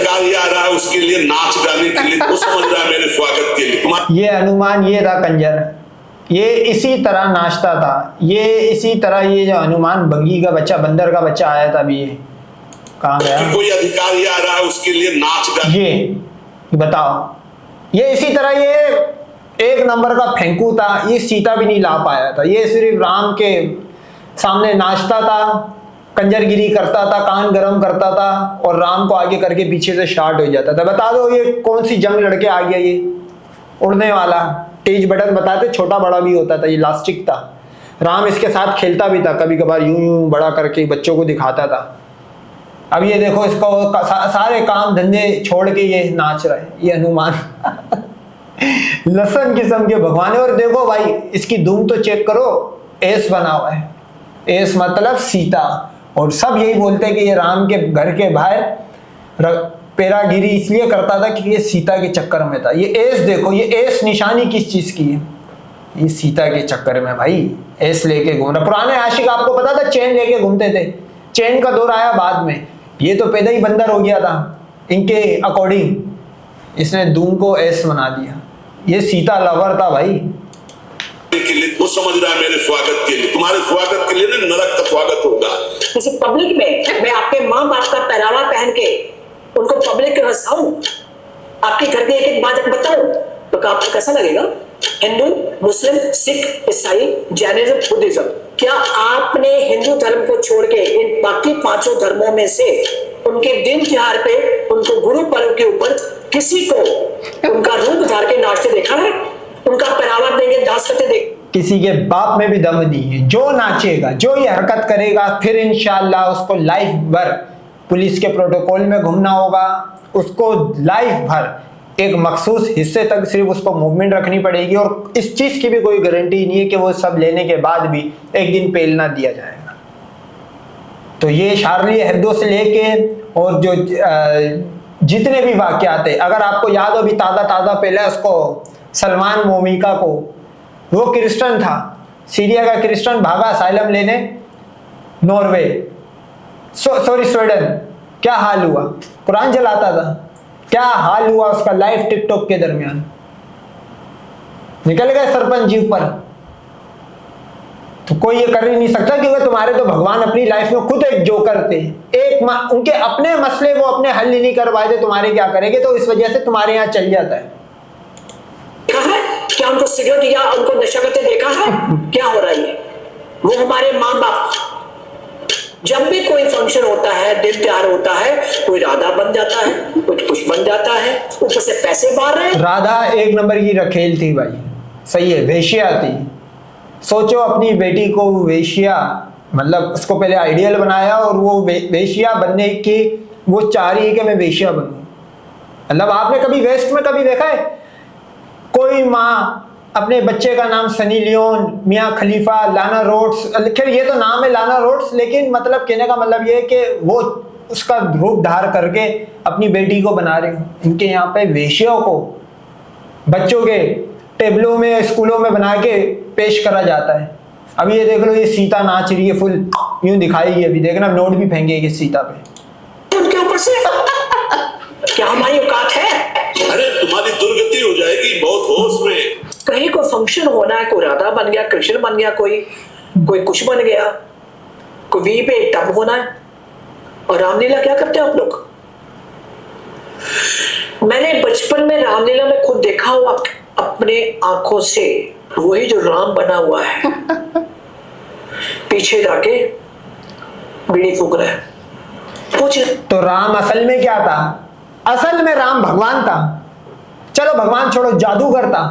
अधिकारी आ रहा है उसके लिए नाच गाने के लिए, तो समझ रहा है मेरे स्वागत के लिए। ये हनुमान ये था कंजर, ये इसी तरह नाचता था, ये इसी तरह ये जो हनुमान बग्गी का बच्चा, बंदर का बच्चा आया था अभी, ये कहाँ गया? कोई अधिकारी आ रहा है उसके लिए नाच गाने, ये बताओ, ये इसी तरह ये एक नंबर का फेंकू था, ये सीता भी नहीं ला पाया था, ये सिर्फ राम के सामने नाचता था, कंजरगिरी करता था, कान गरम करता था और राम को आगे करके पीछे से शार्ट हो जाता था। बता दो ये कौन सी जंग लड़के आ गया, ये उड़ने वाला तेज बटन बताते, छोटा बड़ा भी होता था, ये इलास्टिक था। राम इसके साथ खेलता भी था, कभी कभार यूं यूं बड़ा करके बच्चों को दिखाता था। अब ये देखो इसको सारे काम धंधे छोड़ के ये नाच रहा है, ये हनुमान लसन किस्म के भगवान है। और देखो भाई इसकी धूम तो चेक करो, एस बना हुआ है, एस मतलब सीता, और सब यही बोलते हैं कि ये राम के घर के बाहर पेरागिरी इसलिए करता था कि ये सीता के चक्कर में था। ये एस देखो, ये एस निशानी किस चीज की है? ये सीता के चक्कर में भाई एस लेके घूम रहा। पुराने आशिक आपको पता था चेन लेके घूमते थे, चेन का दौर आया बाद में, ये तो पैदा ही बंदर हो गया था इनके अकॉर्डिंग, इसने धूम को एस बना दिया। ये सीता लवर था भाई के लिए, वो समझ रहा है मेरे स्वागत के लिए, तुम्हारे स्वागत के लिए ना नरक का स्वागत होगा। किसी पब्लिक में मैं आपके माँ बाप का पहरावा पहन के उनको पब्लिक में हंसाऊं, आपके घर की एक एक बात बताऊं, तो आपको कैसा लगेगा? हिंदू, मुस्लिम, सिख, ईसाई, जैनिज्म, बुद्धिज्म, क्या आपने हिंदू धर्म को छोड़ के इन बाकी पांचों धर्मों में से उनके दिन त्योहार पे, उनको गुरु पर्व के ऊपर किसी को उनका रूप धार के नाचते देखा है? उनका पहनावा देंगे, डांस करते देख? किसी के बाप में भी दम नहीं है। जो नाचेगा, जो ये हरकत करेगा, फिर इंशाल्लाह उसको लाइफ भर पुलिस के प्रोटोकॉल में घूमना होगा, उसको लाइफ भर एक मखसूस हिस्से तक सिर्फ उसको मूवमेंट रखनी पड़ेगी, और इस चीज की भी कोई गारंटी नहीं है कि वो सब लेने के बाद भी एक दिन पेल ना दिया जाएगा। तो ये शार्ली हेब्दो से लेके और जो जितने भी वाकयात है, अगर आपको याद हो अभी ताज़ा पहले उसको सलमान मोमिका को, वो क्रिश्चियन था, सीरिया का क्रिश्चियन, भागा असाइलम लेने नॉर्वे, सॉरी स्वीडन, क्या हाल हुआ? कुरान जलाता था, क्या हाल हुआ उसका लाइव टिकटॉक के दरमियान, निकल गए सरपंच जी ऊपर। तो कोई ये कर ही नहीं सकता क्योंकि तुम्हारे तो भगवान अपनी लाइफ में खुद एक जोकर थे, उनके अपने मसले वो अपने हल ही नहीं कर पाए थे, तुम्हारे क्या करेंगे? तो इस वजह से तुम्हारे यहाँ चल जाता है। क्या उनको सिगरेट या उनको नशा करते देखा है? क्या हो रहा है? वो हमारे माँ बाप, जब भी कोई फंक्शन होता है, दिन त्योहार होता है, कोई राधा बन जाता है, कुछ बन जाता है, ऊपर से पैसे मार रहे हैं। राधा एक नंबर की रखेल थी भाई, सही है, वेश्या थी। सोचो अपनी बेटी को वेश्या, मतलब उसको पहले आइडियल बनाया और वो वेश्या बनने की वो चाह रही है कि मैं वेश्या बनूं। मतलब आपने कभी वेस्ट में कभी देखा है कोई माँ अपने बच्चे का नाम सनी लियोन, मियाँ खलीफा, लाना रोड्स, खैर ये तो नाम है लाना रोड्स, लेकिन मतलब कहने का मतलब ये है कि वो उसका रूप धार करके अपनी बेटी को बना रहे हैं। इनके यहाँ पे वेश्याओं को बच्चों के टेबलों में, स्कूलों में बना के पेश करा जाता है। अब ये देख लो, ये सीता नाच रही है, फुल यूं दिखाएगी, अभी देखना नोट भी फेंकेगी सीता पे उनके ऊपर से। क्या हमारी औकात है? अरे तुम्हारी दुर्गति हो जाएगी, बहुत होश में। कहीं को फंक्शन होना है, कोई राधा बन गया, कृष्ण बन गया, कोई कुछ बन गया, कोई वी पे टब होना है। और रामलीला क्या करते हो आप लोग? मैंने बचपन में रामलीला में खुद देखा हुआ अपने आंखों से, वही जो राम बना हुआ है पीछे जाके बीड़ी फूक रहा है। कुछ तो राम असल में क्या था? असल में राम भगवान था। चलो भगवान छोड़ो, जादूगर था,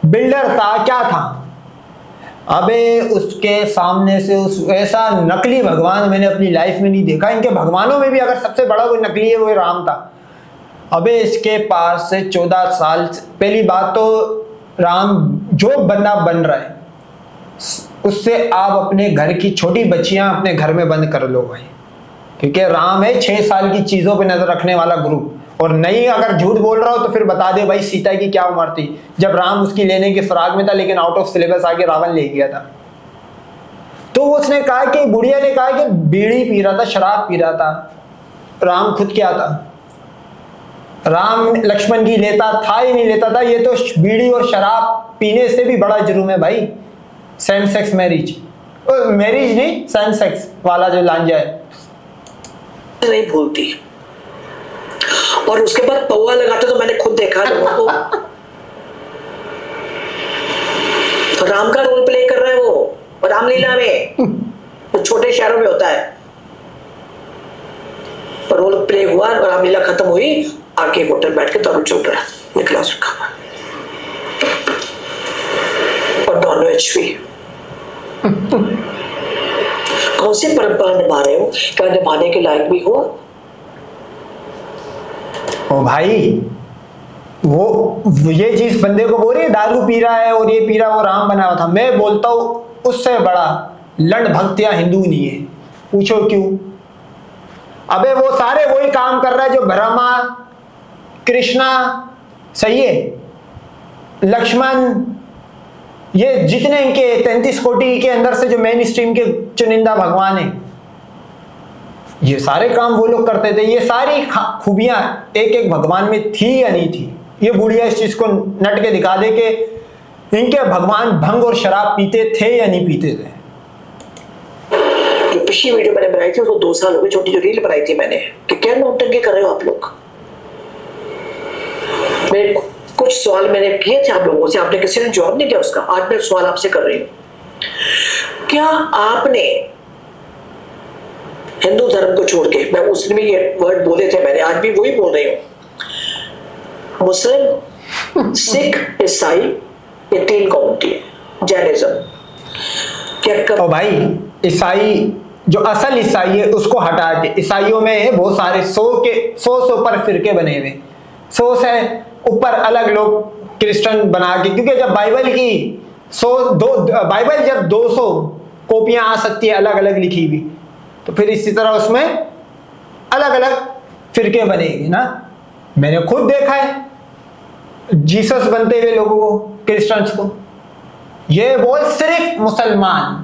बिल्डर था, क्या था? अबे उसके सामने से उस ऐसा नकली भगवान मैंने अपनी लाइफ में नहीं देखा। इनके भगवानों में भी अगर सबसे बड़ा कोई नकली है वो राम था। अबे इसके पास से 14 साल, पहली बात तो राम जो बंदा बन रहा है उससे आप अपने घर की छोटी बच्चियां अपने घर में बंद कर लो भाई, क्योंकि राम है 6 साल की चीजों पे नजर रखने वाला ग्रुप। और नहीं अगर झूठ बोल रहा हो तो फिर बता दे भाई सीता की क्या उम्र थी जब राम उसकी लेने के फिराक में था, लेकिन आउट ऑफ सिलेबस आके रावण ले गया था। तो उसने कहा कि बुढ़िया ने कहा कि बीड़ी पी रहा था, शराब पी रहा था। राम खुद क्या था? राम लक्ष्मण की लेता था ही नहीं लेता था, ये तो बीड़ी और शराब पीने से भी बड़ा जुर्म है भाई। सेम सेक्स मैरिज, मैरिज नहीं, सेम सेक्स वाला जो लांजा है। नहीं भूलती, और उसके बाद पौवा लगाते तो मैंने खुद देखा लोगों को। तो राम का रोल प्ले कर रहा है वो रामलीला में, तो छोटे शहरों में होता है। रोल प्ले हुआ, रामलीला खत्म हुई, आके होटल बैठ के दारू चल रहा है, निकला सुखा और नॉनवेज भी। कौन सी परंपरा निभा रहे हो, क्या निभाने के लायक भी हो? ओ भाई, वो ये जिस बंदे को बोल रही है दारू पी रहा है और ये पी रहा, वो राम बना हुआ था, मैं बोलता हूँ उससे बड़ा लंड भक्त या हिंदू नहीं है। पूछो क्यों? अबे वो सारे वही काम कर रहा है जो ब्रह्मा, कृष्णा, सही है, लक्ष्मण, ये जितने इनके 33 कोटि के अंदर से जो मेन स्ट्रीम के चुनिंदा भगवान है, ये सारे काम वो लोग करते थे। ये सारी खूबियां एक एक भगवान में थी या नहीं थी? ये बुढ़िया इस चीज को नट के दिखा दे कि इनके भगवान भंग और शराब पीते थे या नहीं पीते थे। जो पिछली वीडियो मैंने बनाई थी उसको 2 साल हो गए, छोटी जो रील बनाई थी मैंने, कि क्या नौटंकी कर रहे हो आप लोग। मेरे कुछ सवाल मैंने किए थे आप लोगों से, आपने किसी ने जवाब नहीं दिया उसका। आज मैं सवाल आपसे कर रही हूँ, क्या आपने हिंदू धर्म को छोड़ के, मैं उस दिन भी ये वर्ड बोले थे मैंने, आज भी वही बोल रही हूँ, मुस्लिम, सिख, ईसाई, ये 3 कम्युनिटी है, जैनिज्म, क्या तो भाई ईसाई जो असल ईसाई है उसको हटा के, ईसाइयों में बहुत सारे 100 से ऊपर फिरके बने हुए, 100 से ऊपर अलग लोग क्रिश्चियन बना के, क्योंकि जब बाइबल की बाइबल जब 200 कॉपियां आ सकती है अलग अलग लिखी हुई, तो फिर इसी तरह उसमें अलग अलग फिरके बनेगी ना। मैंने खुद देखा है जीसस बनते हुए लोगों को, क्रिश्चियंस को। ये बोल सिर्फ मुसलमान,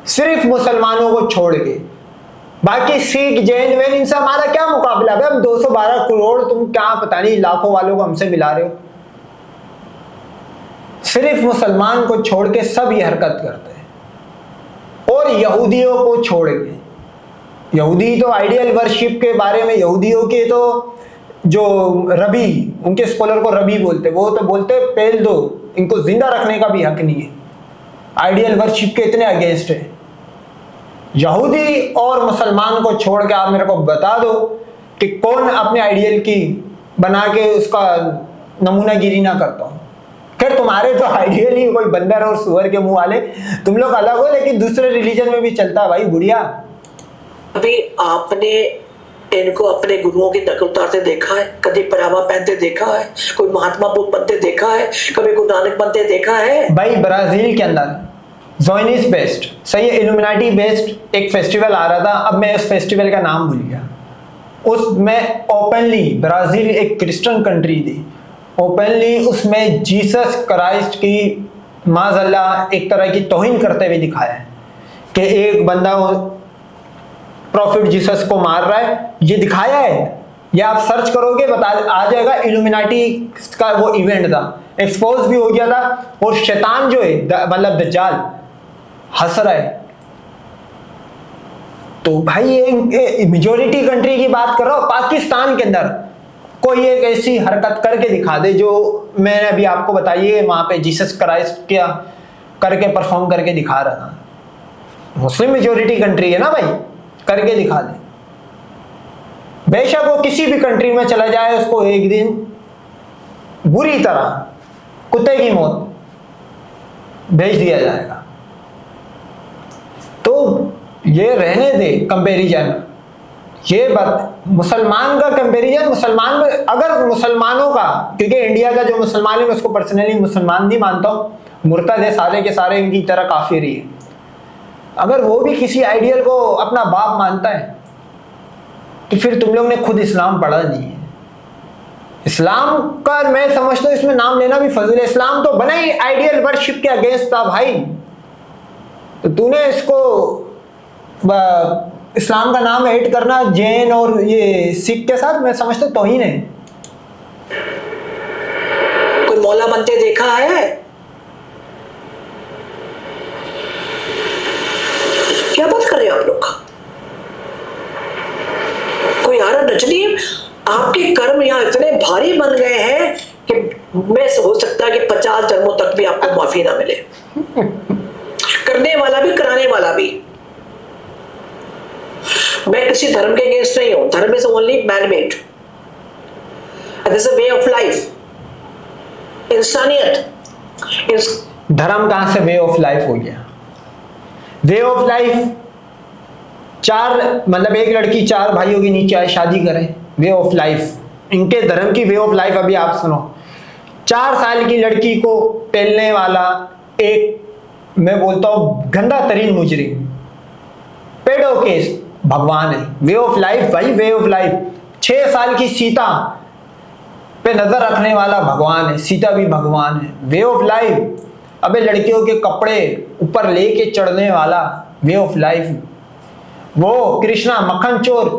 सिर्फ मुसलमानों को छोड़ के, बाकी सिख, जैन, वैन, इनसे हमारा क्या मुकाबला है? हम 212 करोड़, तुम क्या पता नहीं लाखों वालों को हमसे मिला रहे हो। सिर्फ मुसलमान को छोड़ के सब ये हरकत करते हैं। और यहूदियों को छोड़ के, यहूदी तो आइडियल वर्शिप के बारे में, यहूदियों के तो जो रबी, उनके स्कॉलर को रबी बोलते, वो तो बोलते पहल दो, इनको जिंदा रखने का भी हक नहीं है। आइडियल वर्शिप के इतने अगेंस्ट है। यहूदी और मुसलमान को छोड़ के आप मेरे को बता दो कि कौन अपने आइडियल की बना के उसका नमूनागिरी ना करता हूं। खैर तुम्हारे तो आइडियल ही कोई बंदर और सुअर के मुंह वाले, तुम लोग अलग हो, लेकिन दूसरे रिलीजन में भी चलता है भाई बुढ़िया। अभी आपने इनको अपने गुरुओं की नकल उतारते देखा है? कभी परावा पहनते देखा है? कोई महात्मा बुद्ध बनते देखा है? कभी गुरु नानक बनते देखा है? भाई ब्राजील के अंदर ज़ोइनिस बेस्ड, सही है, इल्यूमिनाटी बेस्ड एक फेस्टिवल आ रहा था, अब मैं उस फेस्टिवल का नाम भूल गया। उसमें ओपनली, ब्राजील एक क्रिश्चियन कंट्री थी, ओपनली उसमें जीसस क्राइस्ट की माज़अल्लाह एक तरह की तौहीन करते हुए दिखाया है कि एक बंदा प्रॉफिट जीसस को मार रहा है, ये दिखाया है। ये आप सर्च करोगे बता आ जाएगा, इल्यूमिनाटी का वो इवेंट था, एक्सपोज भी हो गया था। और शैतान जो है मतलब दज्जाल हंस रहा है। तो भाई ये मेजोरिटी कंट्री की बात कर रहा हूं, पाकिस्तान के अंदर कोई एक ऐसी हरकत करके दिखा दे जो मैंने अभी आपको बताई है, वहां पे जीसस क्राइस्ट क्या करके परफॉर्म करके दिखा रहा था। मुस्लिम मेजोरिटी कंट्री है ना भाई, करके दिखा दे। बेशक वो किसी भी कंट्री में चला जाए, उसको एक दिन बुरी तरह कुत्ते की मौत भेज दिया जाएगा। तो ये रहने दे कंपैरिजन, ये बात मुसलमान का कंपैरिजन, मुसलमान में अगर मुसलमानों का, क्योंकि इंडिया का जो मुसलमान है मैं उसको पर्सनली मुसलमान नहीं मानता हूँ, मुर्तद है सारे के सारे, इनकी तरह काफिर ही है। अगर वो भी किसी आइडियल को अपना बाप मानता है तो फिर तुम लोग ने खुद इस्लाम पढ़ा नहीं है। इस्लाम का मैं समझता हूँ इसमें नाम लेना भी फजल है। इस्लाम तो बना ही आइडियल वर्शिप के अगेंस्ट था भाई, तो तूने इसको इस्लाम का नाम ऐड करना जैन और ये सिख के साथ, मैं समझता हूँ तौहीन है। मौला बनते देखा है? क्या बात कर रहे हैं आप लोग? कोई आ रहा नचनी? आपके कर्म यहाँ इतने भारी बन गए हैं कि मैं हो सकता है कि 50 जन्मों तक भी आपको माफी ना मिले। करने वाला भी, कराने वाला भी। मैं किसी धर्म के अगेंस्ट नहीं हूं। धर्म is only man made, this is a way of life. इंसानियत। धर्म कहां से वे ऑफ लाइफ हो गया? वे ऑफ लाइफ मतलब एक लड़की 4 भाइयों के नीचे आए, शादी करे, वे ऑफ लाइफ। इनके धर्म की वे ऑफ लाइफ अभी आप सुनो। 4 साल की लड़की को पेलने वाला एक, मैं बोलता हूं, गंदा तरीन मुजरिम, पेडो केस, भगवान है। वे ऑफ लाइफ भाई, वे ऑफ लाइफ। 6 साल की सीता पे नजर रखने वाला भगवान है, सीता भी भगवान है, वे ऑफ लाइफ। अबे लड़कियों के कपड़े ऊपर लेके चढ़ने वाला, वे ऑफ लाइफ। वो कृष्णा मक्खन चोर,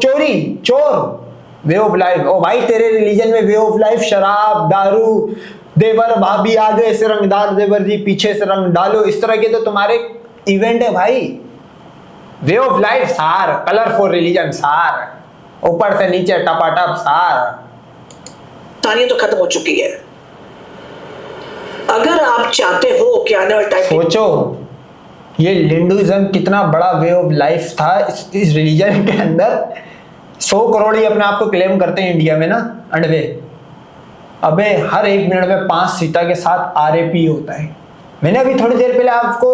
चोर, वे ऑफ लाइफ। ओ भाई तेरे रिलीजन में वे ऑफ लाइफ शराब, दारू, देवर भाभी आगे से रंगदार, देवर जी पीछे से रंग डालो, इस तरह के तो तुम्हारे इवेंट है भाई। वे ऑफ लाइफ सार, कलरफुल रिलीजन सार, ऊपर से नीचे टपाटप सार। तानी तो खत्म हो चुकी है। अगर आप चाहते हो कि आने वाले टाइम, सोचो ये हिंदुइज्म कितना बड़ा वे ऑफ लाइफ था। इस रिलीजन के अंदर 100 करोड़ ही अपने आप को क्लेम करते हैं इंडिया में ना, अंडवे। अबे हर 1 मिनट में 5 सीता के साथ आरएपी होता है। मैंने अभी थोड़ी देर पहले आपको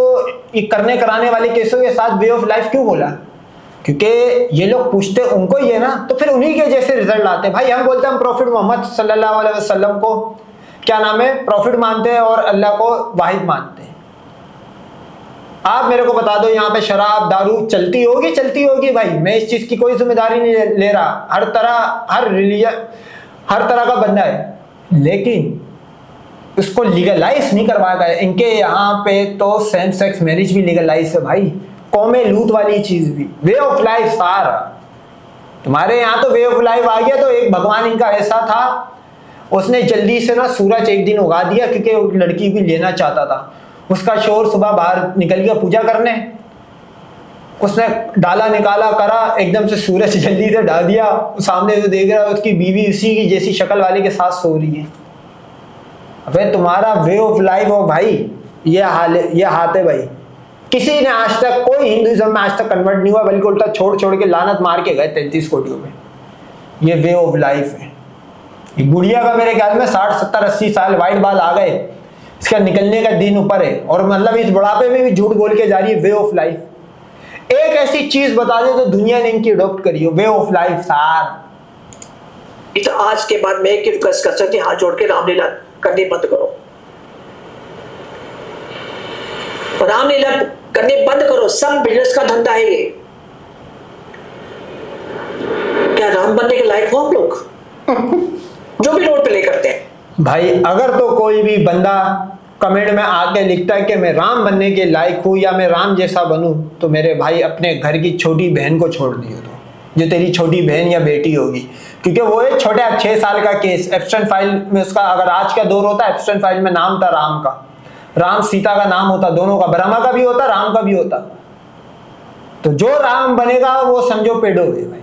ये करने कराने वाले केसों के साथ वे ऑफ लाइफ क्यों बोला? क्योंकि ये लोग पूछते उनको ही है ना, तो फिर उन्हीं के जैसे रिजल्ट आते। भाई हम बोलते हैं हम प्रॉफिट मोहम्मद सल्लल्लाहु अलैहि वसल्लम को क्या नाम है, प्रॉफिट मानते हैं और अल्लाह को वाहिद मानते हैं। आप मेरे को बता दो यहाँ पे शराब दारू चलती होगी भाई, मैं इस चीज की कोई जिम्मेदारी नहीं ले रहा। हर रिलीजन हर तरह का बंदा है, लेकिन उसको लीगलाइज नहीं करवाया गया। इनके यहाँ पे तो सेम सेक्स मैरिज भी लीगलाइज है भाई, कौमे लूट वाली चीज भी। वे ऑफ लाइफ सारा तुम्हारे यहाँ तो वे ऑफ लाइफ आ गया। तो एक भगवान इनका ऐसा था, उसने जल्दी से ना सूरज एक दिन उगा दिया, क्योंकि वो लड़की भी लेना चाहता था। उसका शोर सुबह बाहर निकल गया पूजा करने, उसने डाला निकाला करा, एकदम से सूरज जल्दी से डाल दिया। सामने से देख रहा है उसकी बीवी उसी की जैसी शक्ल वाले के साथ सो रही है। अबे तुम्हारा वे ऑफ लाइफ हो भाई, ये हाल है, ये हाथ है भाई। किसी ने आज तक, कोई हिंदुइज्म में आज तक कन्वर्ट नहीं हुआ, बल्कि उल्टा छोड़ के लानत मार के गए 33 कोटियों में। ये वे ऑफ लाइफ है। गुड़िया का मेरे ख्याल में 60 70 80 साल वाइट बाल आ गए, इसका निकलने का दिन ऊपर है, और मतलब इस बुढ़ापे में भी झूठ बोल के जा रही है। वे ऑफ लाइफ एक ऐसी चीज बता दे तो दुनिया ने इनकी अडॉप्ट करी हो, वे ऑफ लाइफ सार। तो आज के बाद मैं एक रिक्वेस्ट कर सकती, हाथ जोड़ के रामलीला करनी बंद करो, रामलीला करने बंद करो। सब बिजनेस का धंधा है ये। क्या राम बनने के लायक हो आप लोग? जो भी रोड पे ले करते हैं भाई, अगर तो कोई भी बंदा कमेंट में आके लिखता है कि मैं राम बनने के लायक हूं या मैं राम जैसा बनूं, तो मेरे भाई अपने घर की छोटी बहन को छोड़ दियो, तो जो तेरी छोटी बहन या बेटी होगी, क्योंकि वो एक छोटे 6 साल का केस एब्स्टेंट फाइल में उसका, अगर आज का दौर होता, एब्स्टेंट फाइल में नाम था राम का, राम सीता का नाम होता, दोनों का, ब्रह्मा का भी होता, राम का भी होता। तो जो राम बनेगा वो समझो पेडो है भाई।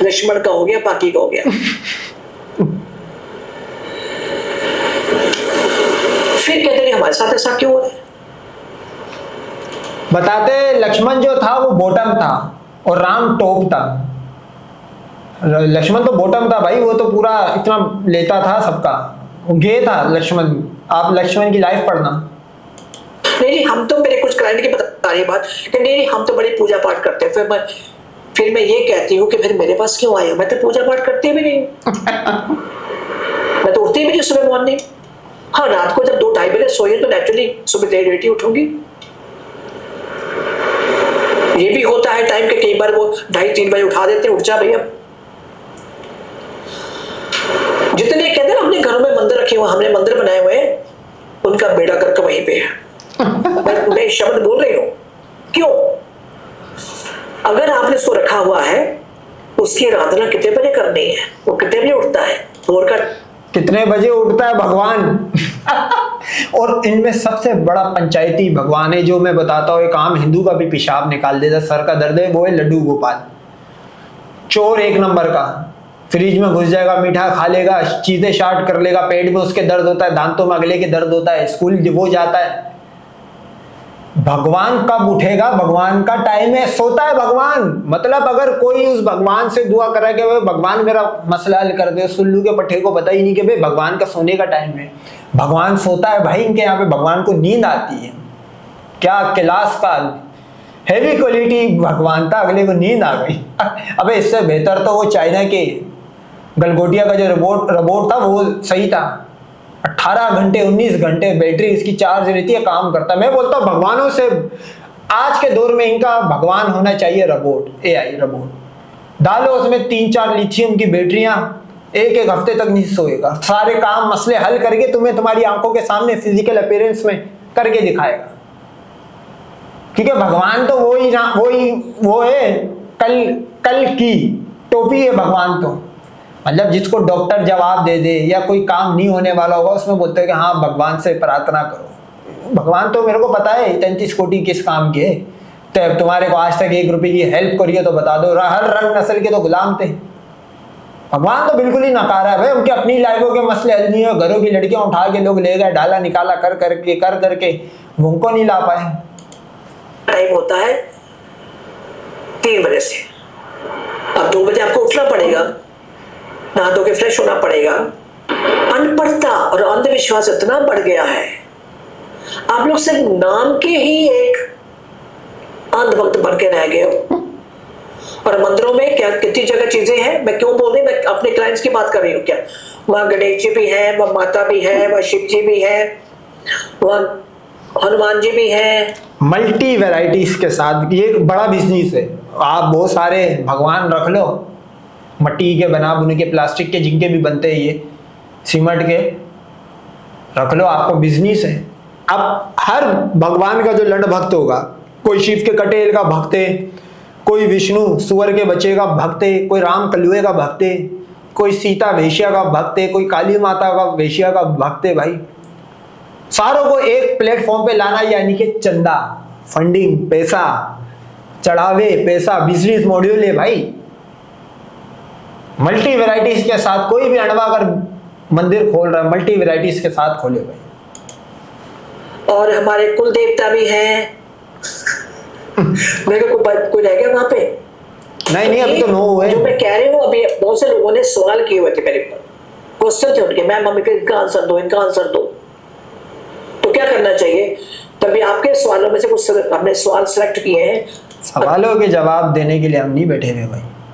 लक्ष्मण का हो गया, बाकी का हो गया। फिर कहते हैं हमारे साथ ऐसा क्यों हो रहा है? बताते लक्ष्मण जो था वो बॉटम था और राम टॉप था। लक्ष्मण तो बॉटम था भाई, वो तो पूरा इतना लेता था सबका, वो गे था लक्ष्मण। आप लक्ष्मण की लाइफ पढ़ना। नहीं, हम तो मेरे कुछ क्लाइंट की बता रही बात कि नहीं हम तो बड़ी पूजा पाठ करते हैं। फिर मैं ये कहती हूँ कि फिर मेरे पास क्यों आए? मैं तो पूजा पाठ करती भी नहीं। मैं तो उठती भी नहीं सुबह मॉर्निंग। हाँ, रात को जब 2-2:30 बजे सोई तो नेचुरली सुबह लेट ही उठूंगी। ये भी होता है टाइम के, कई बार वो 2:30-3 बजे उठा देते हैं, उठ जा भैया। जितने कहते हैं अपने घरों में मंदिर रखे हुए, हमने मंदिर बनाए हुए हैं, उनका बेड़ा करके वहीं पे है। मैं शब्द बोल रही हूँ क्यों? अगर आपने उसको रखा हुआ है, उसकी आराधना कितने बजे करनी है, वो कितने बजे उठता है, भोर का कितने बजे उठता है भगवान? और इनमें सबसे बड़ा पंचायती भगवान है जो मैं बताता हूँ, एक आम हिंदू का भी पेशाब निकाल देता, सर का दर्द है, वो है लड्डू गोपाल। चोर एक नंबर का, फ्रिज में घुस जाएगा, मीठा खा लेगा, चीजें शार्ट कर लेगा, पेट में उसके दर्द होता है, दांतों में अगले के दर्द होता है, स्कूल वो जाता है। भगवान कब उठेगा? भगवान का टाइम है, सोता है भगवान। मतलब अगर कोई उस भगवान से दुआ करे कि भाई भगवान मेरा मसला हल कर दे, सुल्लू के पट्टे को पता ही नहीं कि भाई भगवान का सोने का टाइम है। भगवान सोता है भाई, इनके यहाँ पे भगवान को नींद आती है। क्या क्लास का हैवी क्वालिटी भगवान था, अगले को नींद आ गई। अबे इससे बेहतर तो वो चाइना के गलगोटिया का जो रोबोट था वो सही था। 18 घंटे 19 घंटे बैटरी इसकी चार्ज रहती है, काम करता। मैं बोलता हूँ भगवानों से आज के दौर में इनका भगवान होना चाहिए रोबोट, AI रोबोट। डालो उसमें 3-4 लिथियम की बैटरियां, एक हफ्ते तक नहीं सोएगा, सारे काम मसले हल करके तुम्हें तुम्हारी आंखों के सामने फिजिकल अपीयरेंस में करके दिखाएगा। क्योंकि भगवान तो वो है कल की टोपी है भगवान तो। मतलब जिसको डॉक्टर जवाब दे दे या कोई काम नहीं होने वाला होगा उसमें बोलते हैं कि हाँ भगवान से प्रार्थना करो। भगवान तो मेरे को पता है 33 कोटि किस काम के है। तो तुम्हारे को आज तक 1 रुपए की हेल्प करिए तो बता दो। हर रंग नस्ल के तो गुलाम थे। भगवान तो बिल्कुल ही नकारा है भाई। उनके अपनी लाइफों के मसले हल नहीं है, घरों की लड़कियां उठा के लोग ले गए, डाला निकाला कर करके वो उनको नहीं ला पाए। टाइम होता है 3 बजे से, अब 2 बजे आपको उठना पड़ेगा, नहा धो के फ्रेश होना पड़ेगा। अनपढ़ता और अंधविश्वास इतना बढ़ गया है, आप लोग सिर्फ नाम के ही एक अंधभक्त बन के रह गए हो। और मंदिरों में क्या कितनी जगह चीजें हैं, मैं क्यों बोल रही, मैं अपने क्लाइंट्स की बात कर रही हूँ। क्या वहां गणेश जी भी है, वहां माता भी है, वहां शिव जी भी है, वहां हनुमान जी भी है। मल्टी वैरायटीज के साथ ये एक बड़ा बिजनेस है। आप बहुत सारे भगवान रख लो, मट्टी के बना बुने के, प्लास्टिक के जिनके भी बनते हैं, ये सीमेंट के रख लो, आपको बिजनेस है। अब हर भगवान का जो लंड भक्त होगा, कोई शिव के कटेल का भक्त है, कोई विष्णु सुअर के बच्चे का भक्त है, कोई राम कलुए का भक्त है, कोई सीता वेश्या का भक्त है, कोई काली माता का वेश्या का भक्त है। भाई सारों को एक प्लेटफॉर्म पे लाना, यानी कि चंदा, फंडिंग, पैसा, चढ़ावे, पैसा, बिजनेस मॉड्यूल है भाई। मल्टी वैरायटीज के साथ कोई भी अड़वा अगर मंदिर खोल रहा है, मल्टी वैरायटीज के साथ खोले भाई। और हमारे कुल देवता भी हैं। मेरे को कोई रह गया वहां पे? नहीं अभी तो नो है। जो मैं कह रही हूँ, अभी बहुत से लोगों ने सवाल किए हुए थे मेरे पर, क्वेश्चन थे उनके, मैम मम्मी को इनका आंसर दो, इनका आंसर दो। तो क्या करना चाहिए? तभी आपके सवालों में से कुछ हमने सवाल सिलेक्ट किए हैं। सवालों के जवाब देने के लिए हम नहीं बैठे हुए भाई।